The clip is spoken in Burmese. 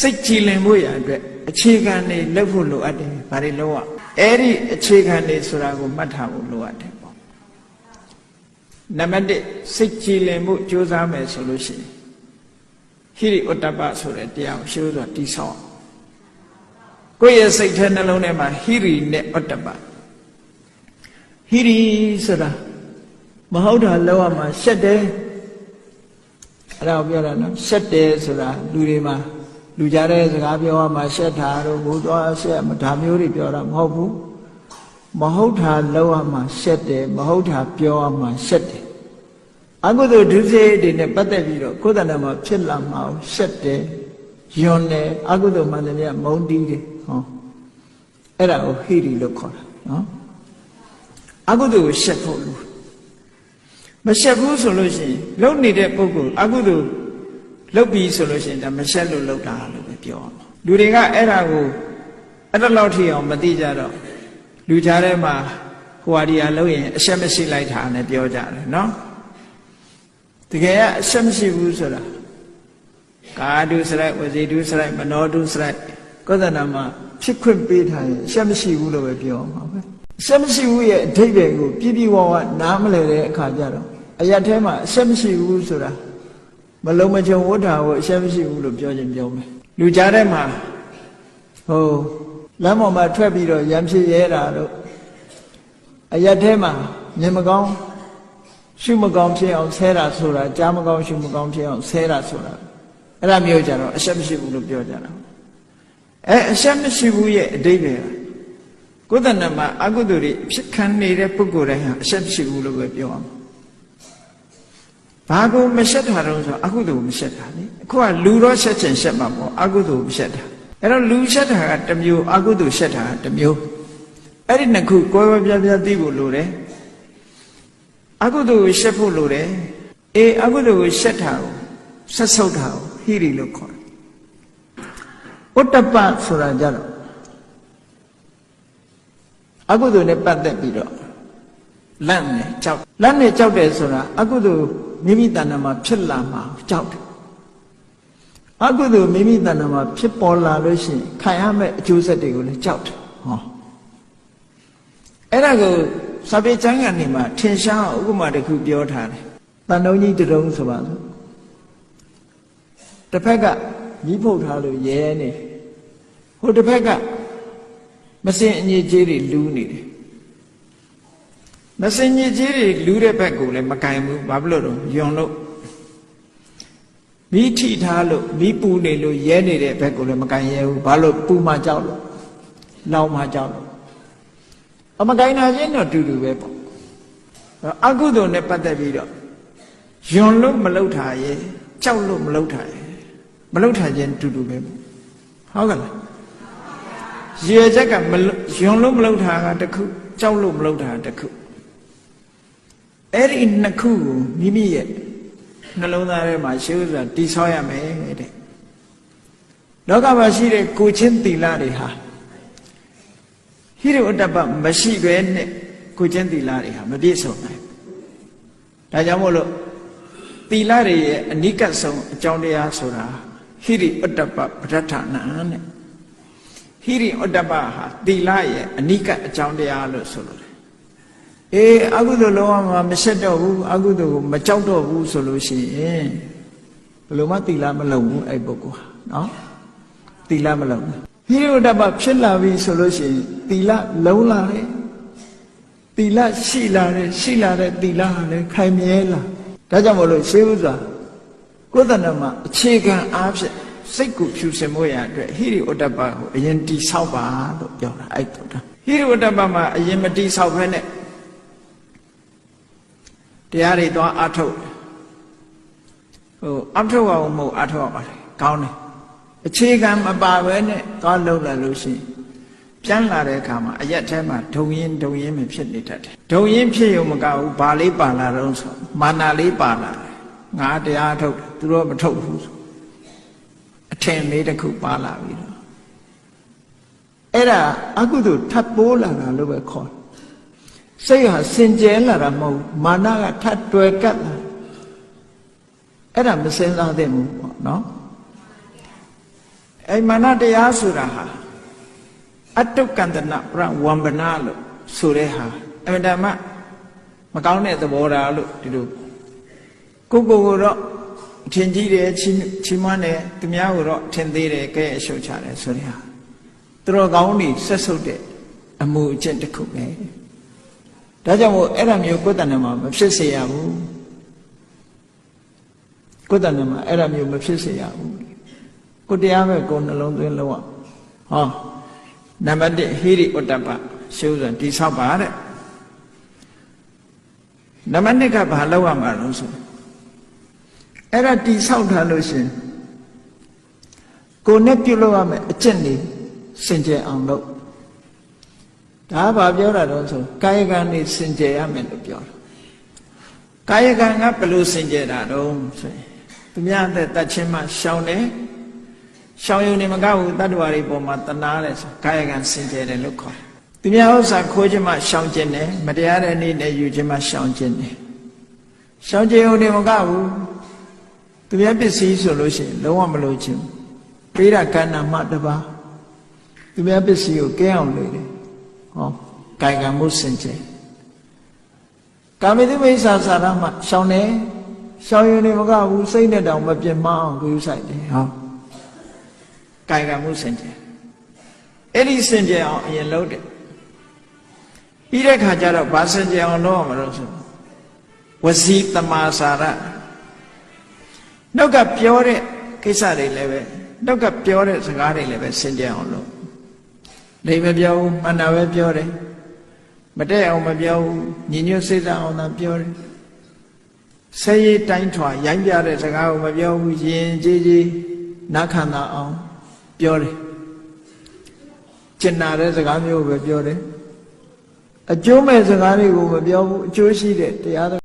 စိတ်ကြည်လင်မှုရအတွက်အခြေခံတွေလုပ်ဖို့လိုအပ်တယ်ဘာတွေလုပ်ရအဲ့ဒီအခြေခံတွေဆိုတာကိုမှတ်ထားဖို့လိုအပ်တယ်ပေါ့နံပါတ်1စိတ်ကြည်လင်မှုကြိုးစားမယ်ဆိုလို့ရှိရင်ဟိရိဥတ္တပဆိုတဲ့တရားကိုရှင်းလို့တိဆောက်ကိုယ့်ရဲ့စိတ်ထဲနှလုံးထဲမှာဟိရိနဲ့ဥတ္တပဟိရိဆိုတာမဟုတ်တာလောက်ရမှာရှက်တယ်အဲ့ဒါကိုပြောတာနော်ရှက်တယ်ဆိုတာလူတွေမှာလူကြတဲ့စကားပြောရမှာရှက်တာတို့ဘုသွားရှက်ဒါမျိုးတွေပြောတာမဟုတ်ဘူးမဟုတ်တာလောက်ရမှာရှက်တယ်မဟုတ်တာပြောရမှာရှက်တယ်အကုသိုလ်ဒုစရိုက်တွေနဲ့ပတ်သက်ပြီးတော့ကိုယ်တဏ္ဍာမှာဖြစ်လာမှာရှက်တယ်ယွန်းတယ်အကုသိုလ်မှန်တယ်မြတ်မုန်းတီးတယ်ဟောအဲ့ဒါကိုဟိရိလို့ခေါ်တာနော်အကုသိုလ်ကိုရှက်ဖို့လို့မရှက်ဘူးဆိုလို့ရှိရင်လုံနေတဲ့ပုဂ္ဂိုလ်အကုသိုလ်လုပ်ပြီးဆိုလို့ရှိရင်ဒါမရှက်လို့လုပ်တာလို့ပဲပြောအောင်လူတွေကအဲ့ဒါကိုအဲ့ဒါလောက်ထိအောင်မသိကြတော့လူကြားထဲမှာဟိုဟာဒီဟာလုပ်ရင်အရှက်မရှိလိုက်တာနဲ့ပြောကြတယ်နော်တကယ်ကအရှက်မရှိဘူးဆိုတာကာဒုစရိုက်ဝစီဒုစရိုက်မနောဒုစရိုက်ကောသနာမှာဖြစ်ခွင့်ပေးထားရင်အရှက်မရှိဘူးလို့ပဲပြောမှာပဲအရှက်မရှိဘူးရဲ့အဓိပ္ပာယ်ကိုပြည့်ပြည့်ဝဝနားမလည်တဲ့အခါကျတော့အရာထဲမှာအရှက်မရှိဘူးဆိုတာမလုံးမချုံဝဋ္ဌာကိုအရှက်မရှိဘူးလို့ပြောခြင်းပြောမယ်လူကြားထဲမှာဟိုလမ်းပေါ်မှာထွက်ပြီးတော့ရံဖြစ်ရဲတာတို့အရာထဲမှာမြင်မကောင်းရှုမကောင်းဖြစ်အောင်ဆဲတာဆိုတာကြားမကောင်းရှုမကောင်းဖြစ်အောင်ဆဲတာဆိုတာအဲ့ဒါမျိုးကြတော့အရှက်မရှိဘူးလို့ပြောကြတာအရှက်မရှိဘူးရဲ့အဓိပ္ပာယ်ကိုယ်တဏ္ဍာမှာအကုသိုလ်တွေဖြစ်ခံနေတဲ့ပုဂ္ဂိုလ်တိုင်းဟာအရှက်မရှိဘူးလို့ပဲပြောအောင်ဘာကိုမရှက်တာတော့ဆိုအကုသိုလ်ကိုမရှက်တာလေအခုကလူတော့ရှက်ချင်ရှက်မှာပေါ့အကုသိုလ်ကိုမရှက်တာအဲ့တော့လူရှက်တာကတစ်မျိုးအကုသိုလ်ရှက်တာကတစ်မျိုးအဲ့ဒီနှစ်ခုကိုယ်ပဲပြပြသိဖို့လိုတယ်အကုသိုလ်ကိုရှက်ဖို့လိုတယ်အကုသိုလ်ကိုရှက်တာကိုဆက်ဆုပ်တာကိုဟိရိလို့ခေါ်တယ်ဥတ္တပဆိုတာကြတော့အကုသိုလ်နဲ့ပတ်သက်ပြီးတော့လန့်နေကြောက်လန့်နေကြောက်တယ်ဆိုတာအကုသိုလ်မိမိတဏ္ဍာမှာဖြစ်လာမှာကြောက်တယ်အကုသိုလ်မိမိတဏ္ဍာမှာဖြစ်ပေါ်လာလို့ရှိရင်ခံရမယ့်အကျိုးဆက်တွေကိုလည်းကြောက်တယ်ဟောအဲ့ဒါကိုစာပေကျမ်းဂန်တွေမှာထင်ရှားဥပမာတစ်ခုပြောထားတယ်တန်တုံးကြီးတုံးဆိုပါစို့တစ်ဖက်ကကြီးဖုတ်ထားလို့ရဲနေဟိုတစ်ဖက်ကမစင်အညစ်အကြေးတွေလူးနေတယ်မစင်ညစ်ကြေးတွေလူးတဲ့ဘက်ကိုလည်းမကင်ဘူးဘာဖြစ်လို့တော့ယွန်လို့မိထိထားလို့မိပူနေလို့ရဲနေတဲ့ဘက်ကိုလည်းမကင်ရဲဘူးဘာလို့ပူမှကြောက်လို့လောင်မှကြောက်လို့အမကင်နာချင်းတော့တူတူပဲပေါ့အကုသိုလ်နဲ့ပတ်သက်ပြီးတော့ယွန်လို့မလုပ်တာရဲ့ကြောက်လို့မလုပ်တာရဲ့မလုပ်တာချင်းတူတူပဲပေါ့ဟုတ်ကလားရေချက်ကယွန်လို့မလုပ်တာကတစ်ခုကြောက်လို့မလုပ်တာတစ်ခုအဲ့ဒီနှစ်ခုကိုမိမိရဲ့နှလုံးသားထဲမှာရှေးဥစွာတည်ဆောက်ရမယ်တဲ့လောကမှာရှိတဲ့ကိုချင်းသီလတွေဟာဟိရိဥတ္တပမရှိပဲနဲ့ကိုချင်းသီလတွေဟာမပြည့်စုံနိုင်ဒါကြောင့်မို့လို့သီလတွေရဲ့အနိကဆုံးအကြောင်းတရားဆိုတာဟိရိဥတ္တပပဋ္ဌာနာနဲ့ဟိရိဥတ္တပဟာသီလရဲ့အနိကအကြောင်းတရားလို့ဆိုလို့အကုသိုလ်လုံးဝမရှက်တော့ဘူးအကုသိုလ်ကိုမကြောက်တော့ဘူးဆိုလို့ရှိရင်ဘယ်လိုမှသီလမလုံဘူးအဲ့ပုဂ္ဂိုလ်ဟာနော်သီလမလုံဘူးဟိရိဥတ္တပဖြစ်လာပြီဆိုလို့ရှိရင်သီလလုံလာတယ်သီလရှိလာတဲ့သီလဟာလည်းခိုင်မြဲလာဒါကြောင့်မလို့ရှေးဥစွာကိုယ်တဏ္ဍာမှာအခြေခံအားဖြင့်စိတ်ကိုဖြူစင်ဖို့ရအတွက်ဟိရိဥတ္တပကိုအရင်တိဆောက်ပါလို့ပြောတာအဲ့ဒါဟိရိဥတ္တပမှာအရင်မတိဆောက်ဘဲနဲ့တရားတွေသွားအထုတ်အထုတ်အောင်မဟုတ်အထုတ်ရပါတယ်ကောင်းတယ်အခြေခံမပါဘဲနဲ့သွားလှုပ်လာလို့ရှိရင်ပြန်လာတဲ့အခါမှာအရက်ထဲမှာဒုံရင်မဖြစ်နေတတ်တယ်ဒုံရင်ဖြစ်ရုံမကဘူးဘာလေးပါလာတော့ဆိုမာနာလေးပါလာတယ်ငါတရားထုတ်တယ်သူတို့မထုတ်ဘူးဆိုအထင်လေးတစ်ခုပါလာပြီတော့အဲ့ဒါအကုသိုလ်ထပ်ပိုးလာတာလို့ပဲခေါ်စိတ်ဟာစင်ကြဲလာတာမဟုတ်မာနကထပ်တွယ်ကပ်လာအဲ့ဒါမစင်စားသင့်ဘူးပေါ့နော် အဲ့မာနတရားဆိုတာဟာအတုကန္တနာပရဝံပနာလို့ဆိုတဲ့ဟာအမှန်တမ်းမကောင်းတဲ့သဘောထားလို့ဒီလိုကိုတော့အထင်ကြီးတယ်ချီးမွမ်းတယ်သူများကိုတော့ထင်သေးတယ်ကဲအရှုတ်ချတယ်ဆိုတဲ့ဟာသူတော်ကောင်းတွေဆက်ဆုပ်တဲ့အမှုအကျင့်တစ်ခုပဲဒါကြောင့်မို့အဲ့ဒါမျိုးကိုယ်တဏ္ဍမှာမဖြစ်စေရဘူးကိုယ်တဏ္ဍမှာအဲ့ဒါမျိုးမဖြစ်စေရဘူးကိုတရားပဲကိုနှလုံးသွင်းလို့ဟောနံပါတ်1ဟိရိဥတ္တပရှုဆိုတိဆောက်ပါတဲ့နံပါတ်2ကဘာလောက်ရမှာလို့ဆိုအဲ့ဒါတိဆောက်ထားလို့ရှင်ကိုနဲ့ပြုလုပ်ရမယ်အကျင့်တွေစင်ကြယ်အောင်လုပ်ဒါဘာပြောတာတော့ဆိုကာယကံနေစင်ကြယ်ရမယ်လို့ပြောတာကာယကံကဘယ်လိုစင်ကြယ်တာတော့ဆိုရင်သူများတဲ့တတ်ချင်းမှရှောင်တယ်ရှောင်ရုံနဲ့မကဘူးတတ္တဝါတွေပေါ်မှာတနာတယ်ဆိုကာယကံစင်ကြယ်တယ်လို့ခေါ်တယ်သူများဥစ္စာခိုးခြင်းမှရှောင်ခြင်းတယ်မတရားတဲ့နေ့နဲ့ယူခြင်းမှရှောင်ခြင်းတယ်ရှောင်ခြင်းုံနဲ့မကဘူးသူများပစ္စည်းဆိုလို့ရှိရင်လုံးဝမလိုချင်ပေးတာကဏ္ဍမှတပါသူများပစ္စည်းကိုကဲအောင်လုပ်တယ်ဟောကာယကံမှုစင်ကြယ်ကာမိတုမိစ္ဆာစာရမှရှောင်တယ်ရှောင်ရုံနဲ့မကဘူးစိတ်နဲ့တောင်မပြတ်မအောင်ကိုယူဆိုင်တယ်ဟောကာယကံမှုစင်ကြယ်အဲ့ဒီစင်ကြယ်အောင်အရင်လုပ်တယ်ပြီးတဲ့ခါကျတော့ဘာစင်ကြယ်အောင်လုပ်ရမှာလို့ဆိုဝစီတမာစာရနှုတ်ကပြောတဲ့ကိစ္စတွေလည်းပဲနှုတ်ကပြောတဲ့စကားတွေလည်းပဲစင်ကြယ်အောင်လုပ်လိမ့်မပြောဘူးမှန်တာပဲပြောတယ်မတည့်အောင်မပြောဘူးညီညွတ်စိတ်အောင်သာပြောတယ်ဆဲရေးတိုင်းထွာရိုင်းပြတဲ့စကားကိုမပြောဘူးရင်ကြီးကြီးနားခံတာအောင်ပြောတယ်ကျင်နာတဲ့စကားမျိုးပဲပြောတယ်အကျိုးမဲ့စကားတွေကိုမပြောဘူးအကျိုးရှိတဲ့တရား